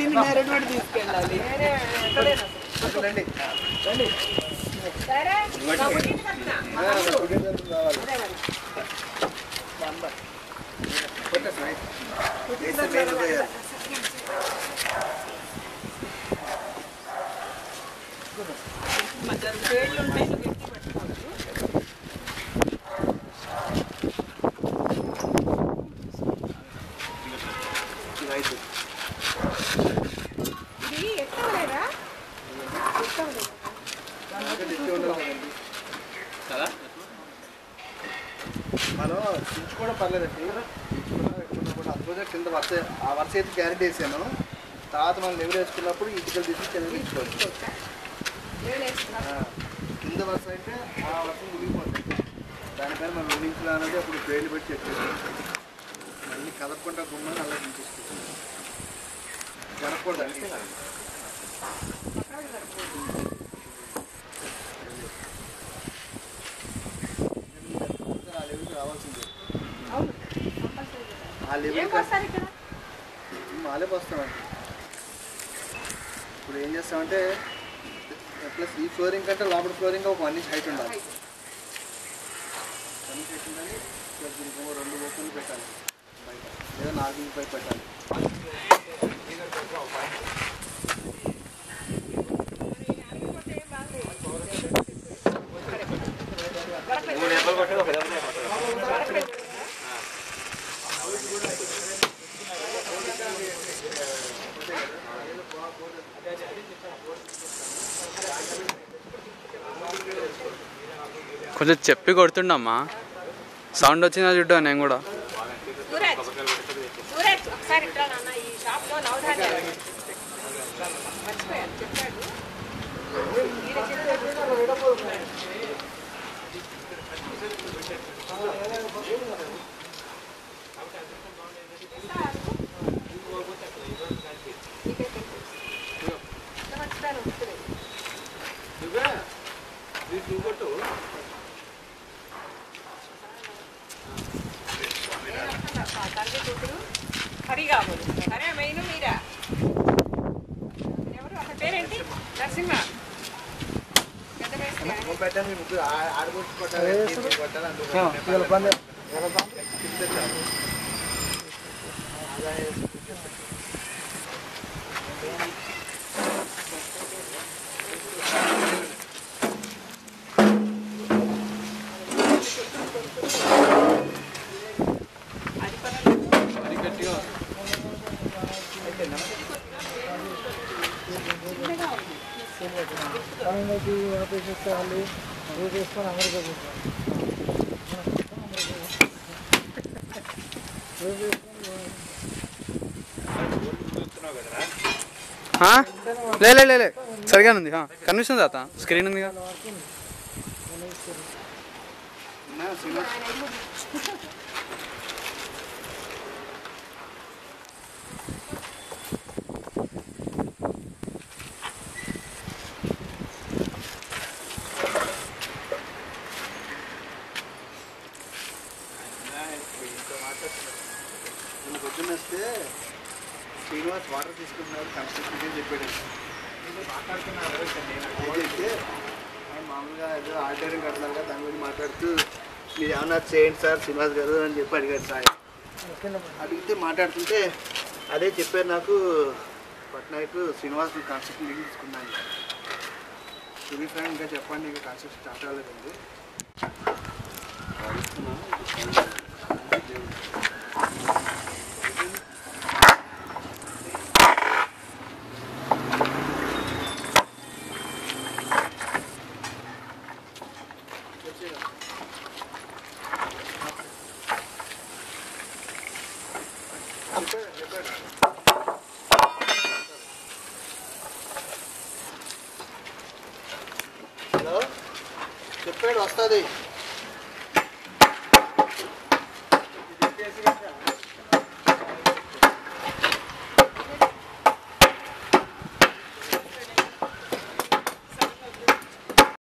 నిన్ను నేరేడు తీసుకెళ్ళాలి. రండి రండి. పేర్లు ఉంటాయి. ఇది ఎక్కలేదా మనం చించుకోవడం పర్లేదండి. కూడా అందులో కింద వరుస ఆ వరుస అయితే గ్యారెంటీ వేసాను. తర్వాత మనం లెవెల్ వేసుకున్నప్పుడు ఇటుకలు తీసి కింద తీసుకోవచ్చు. కింద వరుస అయితే ఆ వరుస మునిగిపోతుంది. దానిపైన మనం మునిగించడం అనేది అప్పుడు పేర్లు పెట్టి చెక్ చేసుకోవచ్చు. మళ్ళీ కలపకుండా గుమ్మని అలా తీసేసుకోవచ్చు. జరగకూడదు అంటే రావాల్సిందే. ఆ లెవెల్ మాలే పోస్తామండి. ఇప్పుడు ఏం చేస్తామంటే ప్లస్ ఈ ఫ్లోరింగ్ కంటే లోపల ఫ్లోరింగ్ ఒక 1 ఇంచ్ హైట్ ఉండాలి. 1 ఇంచ్ హైట్ ఉండాలి. ప్లస్ దీనికి 2 ఓపెన్లు పెట్టాలి. బయట లేదా 4 ఇంచ్ పైపు పెట్టాలి. కొంచెం చెప్పి కొడుతుండమ్మా. సౌండ్ వచ్చిందా చూడ్డా నేను కూడా. అరే మెయిన్ మీరా ఎవరు అక్కడ పేరేంటి? నరసింహ లే సరిగా ఉంది. కనిపిస్తుంది తాత, స్క్రీన్ ఉంది. పొద్దున్న వస్తే శ్రీనివాస్ వాటర్ తీసుకుంటున్నారు కన్స్ట్రక్షన్ చెప్పాడు. అయితే మామూలుగా ఏదో ఆడిటోరియం కడుతున్నారు కదా, దాని గురించి మాట్లాడుతూ మీరు ఏమన్నా చేయండి సార్ శ్రీనివాస్ గారు అని చెప్పి అడిగాడు సార్. అడిగితే మాట్లాడుతుంటే అదే చెప్పారు నాకు, పట్నాయక్ శ్రీనివాస్ కన్స్ట్రక్షన్ లీడ్ తీసుకున్నాను. సునీ ఫ్రెండ్ ఇంకా చెప్పండి, ఇంకా కన్స్ట్రక్షన్ స్టార్ట్ అవ్వలేదండి. హలో చెప్పాడు వస్తుంది.